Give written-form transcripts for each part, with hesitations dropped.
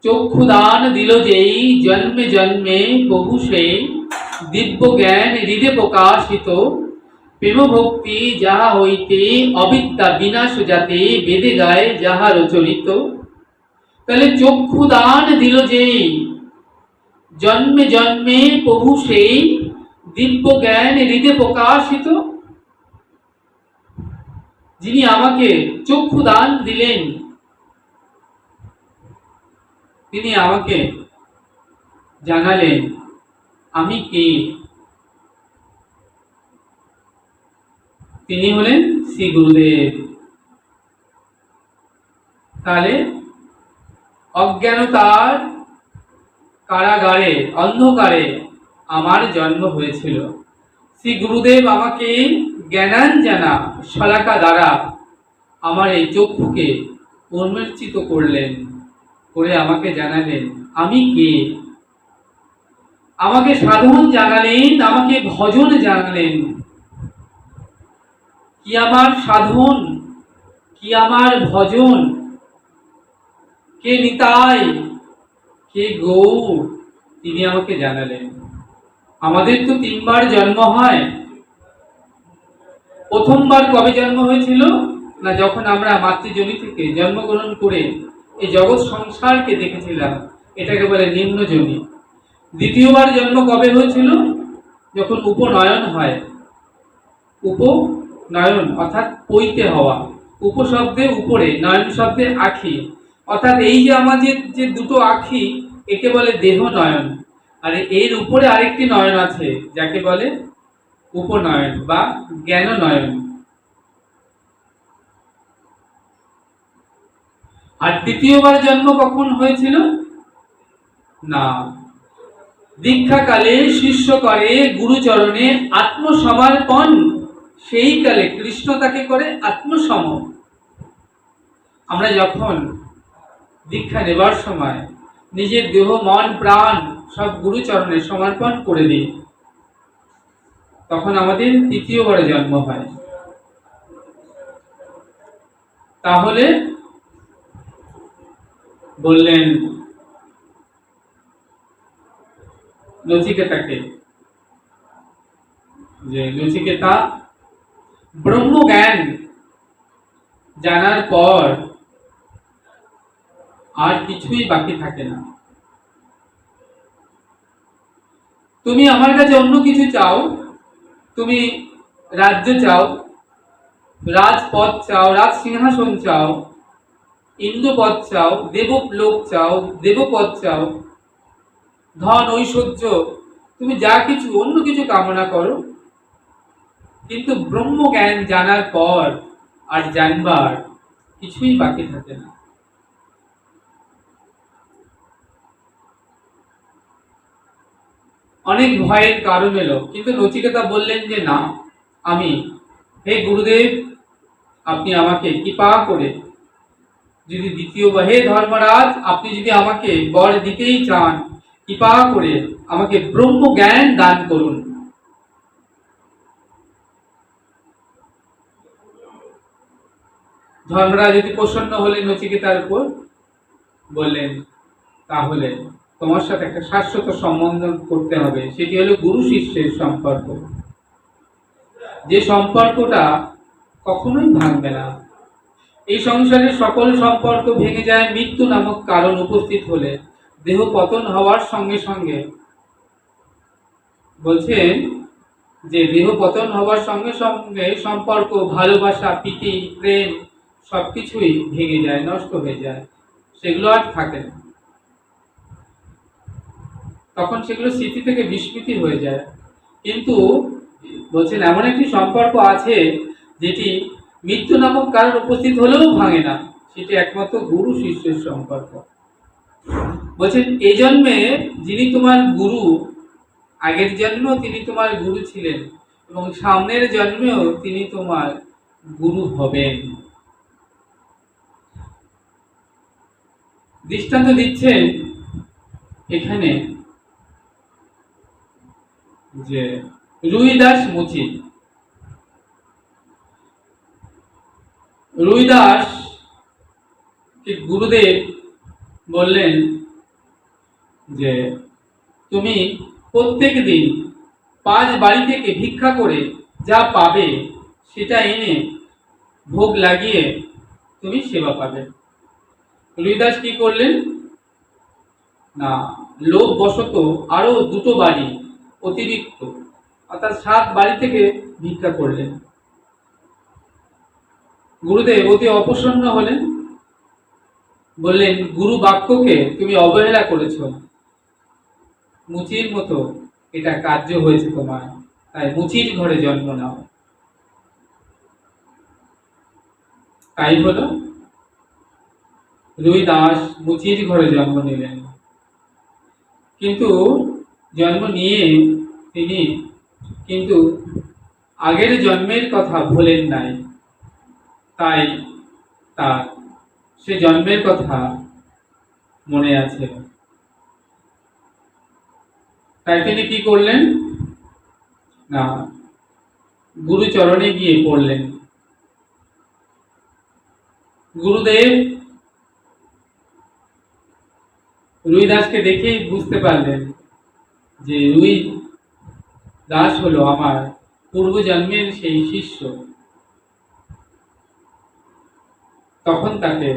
চক্ষুদান দিল যেই জন্মে জন্মে প্রভু সেই দিব্য জ্ঞান হৃদে প্রকাশিত প্রেম ভক্তি যাহা হইতে অবিদ্যা বিনাশ যাতে বেদে গায় যাহা রচরিত। তাহলে চক্ষুদান দিল যেই জন্মে জন্মে প্রভু সেই দিব্য জ্ঞান হৃদে প্রকাশিত, যিনি আমাকে চক্ষুদান দিলেন, তিনি আমাকে জানালেন আমি কে। তিনি হলেন শ্রী গুরুদেব। তাহলে অজ্ঞানতার কারাগারে অন্ধকারে আমার জন্ম হয়েছিল। শ্রী গুরুদেব আমাকে জ্ঞানাঞ্জনা শলাকা দ্বারা আমার এই চক্ষুকে উন্মোচিত করলেন, করে আমাকে জানালেন আমি কে। আমাকে সাধন জানালেন, আমাকে ভজন জানালেন। কি আমার সাধন, কি আমার ভজন, কে নিতাই, কে গৌর, তিনি আমাকে জানালেন। আমাদের তো 3 বার জন্ম হয়। প্রথমবার কবে জন্ম হয়েছিল না, যখন আমরা মাতৃজনী থেকে জন্মগ্রহণ করে এই জগৎ সংসারকে দেখেছিলাম, এটাকে বলে নিম্নজনী। দ্বিতীয়বার জন্ম কবে হয়েছিল, যখন উপনয়ন হয়। উপনয়ন অর্থাৎ পৈতে হওয়া, উপশব্দে উপরে, নয়ন শব্দে আখি, অর্থাৎ এই যে আমাদের যে দুটো আখি, একে বলে দেহ নয়ন। আর এর উপরে আরেকটি নয়ন আছে, যাকে বলে উপনয়ন বা জ্ঞান নয়ন। আর তৃতীয়বার জন্ম কখন হয়েছিল না, দীক্ষাকালে শিষ্য করে গুরুচরণে আত্মসমর্পণ, সেই কালে কৃষ্ণ তাকে করে আত্মসম। আমরা যখন দীক্ষা নেবার সময় নিজের দেহ মন প্রাণ সব গুরুচরণে সমর্পণ করে দিই, তখন আমাদের তৃতীয়বার জন্ম হয়। তাহলে বললেন নচিকেতাকে যে নচিকেতা, ব্রহ্মজ্ঞান জানার পর আর কিছুই বাকি থাকে না। তুমি আমার কাছে অন্য কিছু চাও, তুমি রাজ্য চাও, রাজপদ চাও, রাজ সিংহাসন চাও, ইন্দ্রপদ চাও, দেবলোক চাও, দেবপদ চাও, ধন ঐশ্বর্য, তুমি যা কিছু অন্য কিছু কামনা করো, কিন্তু ব্রহ্মজ্ঞান জানার পর আর জানবার কিছুই বাকি থাকে না। অনেক ভয়ের কারণ এলো, কিন্তু নচিকেতা বললেন যে না, আমি, হে গুরুদেব, আপনি আমাকে কৃপা করে যদি দ্বিতীয়বার, হে ধর্মরাজ, আপনি যদি আমাকে বর দিতেই চান, কৃপা করে আমাকে ব্রহ্মজ্ঞান দান করুন। ধর্মরাজ যদি প্রসন্ন হলেন নচিকেতার উপর, বললেন তাহলে তোমার সাথে একটা শাশ্বত সম্বন্ধ করতে হবে, সেটি হলো গুরু শিষ্যের সম্পর্ক, যে সম্পর্কটা কখনোই ভাঙবে না। এই সংসারের সকল সম্পর্ক ভেঙে যায় মৃত্যু নামক কারণ উপস্থিত হলে, দেহ পতন হওয়ার সঙ্গে সঙ্গে। বলছেন যে দেহ পতন হওয়ার সঙ্গে সঙ্গে সম্পর্ক, ভালোবাসা, প্রীতি, প্রেম সবকিছুই ভেঙে যায়, নষ্ট হয়ে যায়, সেগুলো আর থাকে না। তখন সেগুলো স্মৃতি থেকে বিস্মৃতি হয়ে যায়। কিন্তু বলছেন এমন একটি সম্পর্ক আছে যেটি মৃত্যু নামক কারণ উপস্থিত হলেও ভাঙে না, সেটি একমাত্র গুরু শিষ্যের সম্পর্ক। বলছেন এই জন্মে যিনি তোমার গুরু, আগের জন্মেও তিনি তোমার গুরু ছিলেন এবং সামনের জন্মেও তিনি তোমার গুরু হবেন। দৃষ্টান্ত দিচ্ছেন এখানে যে রুইদাস মুচি। রুইদাস গুরুদেব বললেন যে তুমি প্রত্যেক দিন 5 বাড়ি থেকে ভিক্ষা করে যা পাবে সেটা এনে ভোগ লাগিয়ে তুমি সেবা পাবে। রুইদাস কি করলেন না, লোভবশত আরো 2টো বাড়ি অতিরিক্ত অর্থাৎ 7 বাড়ি থেকে ভিক্ষা করলেন। গুরুদেব অতি অপ্রসন্ন হলেন, বললেন গুরু বাক্যকে তুমি অবহেলা করেছ, মুচির মতো এটা কার্য হয়েছে তোমার, তাই মুচির ঘরে জন্ম নাও। তাই হলো, রুইদাস মুচির ঘরে জন্ম নিলেন। কিন্তু জন্ম নিয়ে তিনি কিন্তু আগের জন্মের কথা ভোলেন নাই, তাই তার সে জন্মের কথা মনে আছে। তাই তিনি কি করলেন না, গুরুচরণে গিয়ে পড়লেন। গুরুদেব রুইদাসকে দেখেই বুঝতে পারলেন যে রুই দাস হলো আমার পূর্বজন্মের সেই শিষ্য। তখন তাকে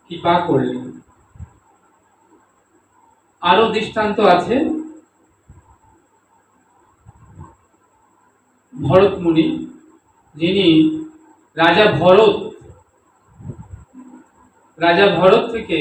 কৃপা করলেন। আরো দৃষ্টান্ত আছে। ভরত মুনি, যিনি রাজা ভরত থেকে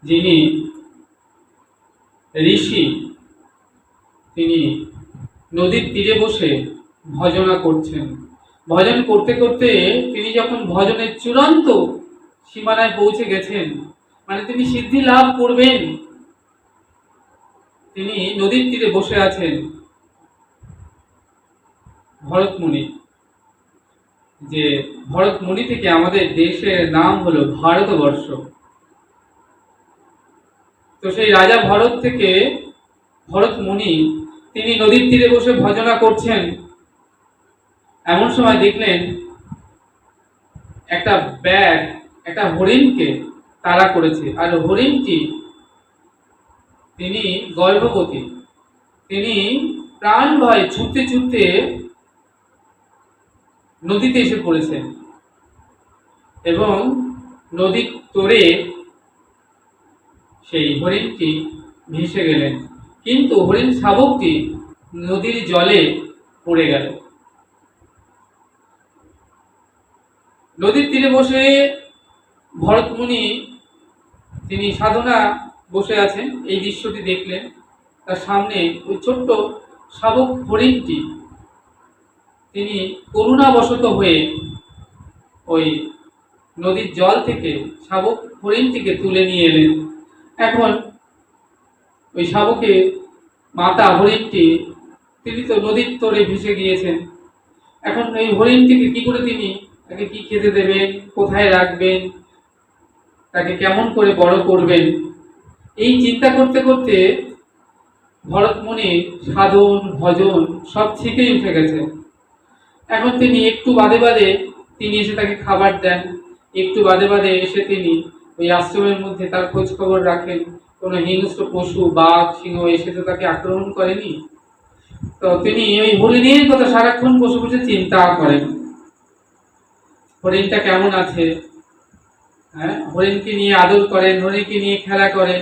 যিনি ঋষি, তিনি নদীর তীরে বসে ভজনা করছেন। ভজন করতে করতে তিনি যখন ভজনের চূড়ান্ত সীমানায় পৌঁছে গেছেন, মানে তিনি সিদ্ধি লাভ করবেন, তিনি নদীর তীরে বসে আছেন। ভরত মুনি, যে ভরত মুনি থেকে আমাদের দেশের নাম হলো ভারতবর্ষ। তো সেই রাজা ভরত থেকে ভরত মুনি তিনি নদীর তীরে বসে ভজনা করছেন। এমন সময় দেখলেন একটা ব্যাগ একটা হরিণকে তাড়া করেছে, আর হরিণটি তিনি গর্ভবতী। তিনি প্রাণ ভয়ে ছুটতে ছুটতে নদীতে এসে পড়েছেন এবং নদীর তোড়ে সেই হরিণটি ভেসে গেলেন, কিন্তু হরিণ শাবকটি নদীর জলে পড়ে গেল। নদীর তীরে বসে ভরত মুনি তিনি সাধনা বসে আছেন, এই দৃশ্যটি দেখলেন। তার সামনে ওই ছোট্ট শাবক হরিণটি তিনি করুণাবশত হয়ে ওই নদীর জল থেকে শাবক হরিণটিকে তুলে নিয়ে এলেন। এখন ওই শাবকের মাতা হরিণটি, তিনি তো নদীর তোড়ে ভেসে গিয়েছেন। এখন এই হরিণটিকে কি করে তিনি তাকে কি খেতে দেবেন, কোথায় রাখবেন, তাকে কেমন করে বড় করবেন, এই চিন্তা করতে করতে ভরত মুনির সাধন ভজন সব ঠিকই উঠে গেছে। এখন তিনি একটু বাদে বাদে তিনি এসে তাকে খাবার দেন, একটু বাদে বাদে এসে তিনি ওই আশ্রমের মধ্যে তার খোঁজ খবর রাখেন, কোনো হিংস্র পশু বাঘ সিংহ এসে তো তাকে আক্রমণ করেনি। তো তিনি ওই হরিণের কথা সারাক্ষণ বসে বসে চিন্তা করেন, হরিণটা কেমন আছে, হ্যাঁ, হরিণকে নিয়ে আদর করেন, হরিণকে নিয়ে খেলা করেন।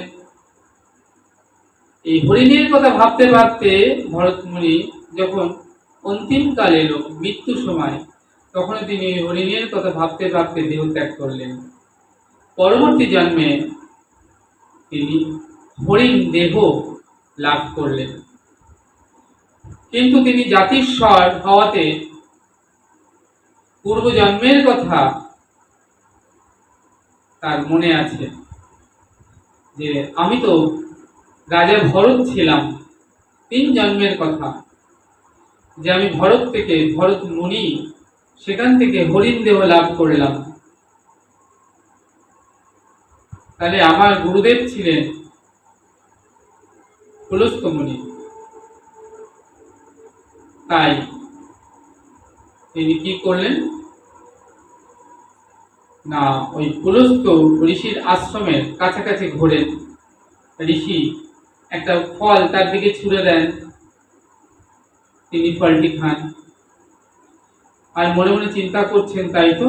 এই হরিণের কথা ভাবতে ভাবতে ভরত মুনি যখন অন্তিমকাল এলো, মৃত্যু সময়, তখন তিনি হরিণের কথা ভাবতে ভাবতে দেহ ত্যাগ করলেন। পরবর্তী জন্মে তিনি হরিণ দেহ লাভ করলেন, কিন্তু তিনি জাতিস্বর হওয়াতে পূর্বজন্মের কথা তার মনে আছে যে আমি তো রাজা ভরত ছিলাম, 3 জন্মের কথা, যে আমি ভরত থেকে ভরত মুনি, সেখান থেকে হরিণ দেহ লাভ করলাম। তাহলে আমার গুরুদেব ছিলেন পুলস্ত্য মুনি। তাই তিনি কি করলেন না, ওই পুলস্ত্য ঋষির আশ্রমের কাছাকাছি ঘোরেন ঋষি একটা ফল তার দিকে ছুঁড়ে দেন, তিনি ফলটি খান আর মনে মনে চিন্তা করছেন, তাই তো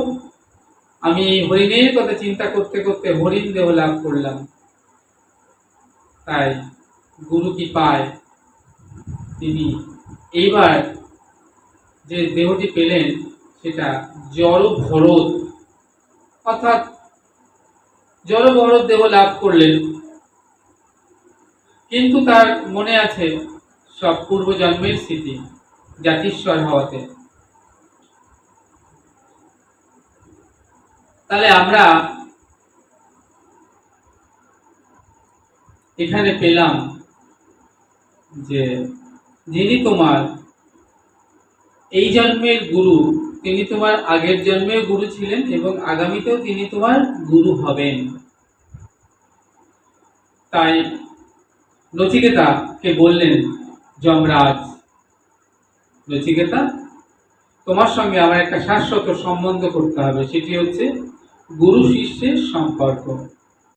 আমি হরিণের কথা চিন্তা করতে করতে হরিণ দেহ লাভ করলাম। তাই গুরু কি পায়, তিনি এইবার যে দেহটি পেলেন সেটা জড় ভরত, অর্থাৎ জড় ভরত দেহ লাভ করলেন। কিন্তু তার মনে আছে সব পূর্বজন্মের স্মৃতি, জাতিস্বর হওয়াতে। তাহলে আমরা এখানে পেলাম যে যিনি তোমার এই জন্মের গুরু, তিনি তোমার আগের জন্মের গুরু ছিলেন এবং আগামীতেও তিনি তোমার গুরু হবেন। তাই নচিকেতাকে বললেন যমরাজ, নচিকেতা, তোমার সঙ্গে আমার একটা শাশ্বত সম্বন্ধ করতে হবে, সেটি হচ্ছে গুরু শিষ্যের সম্পর্ক।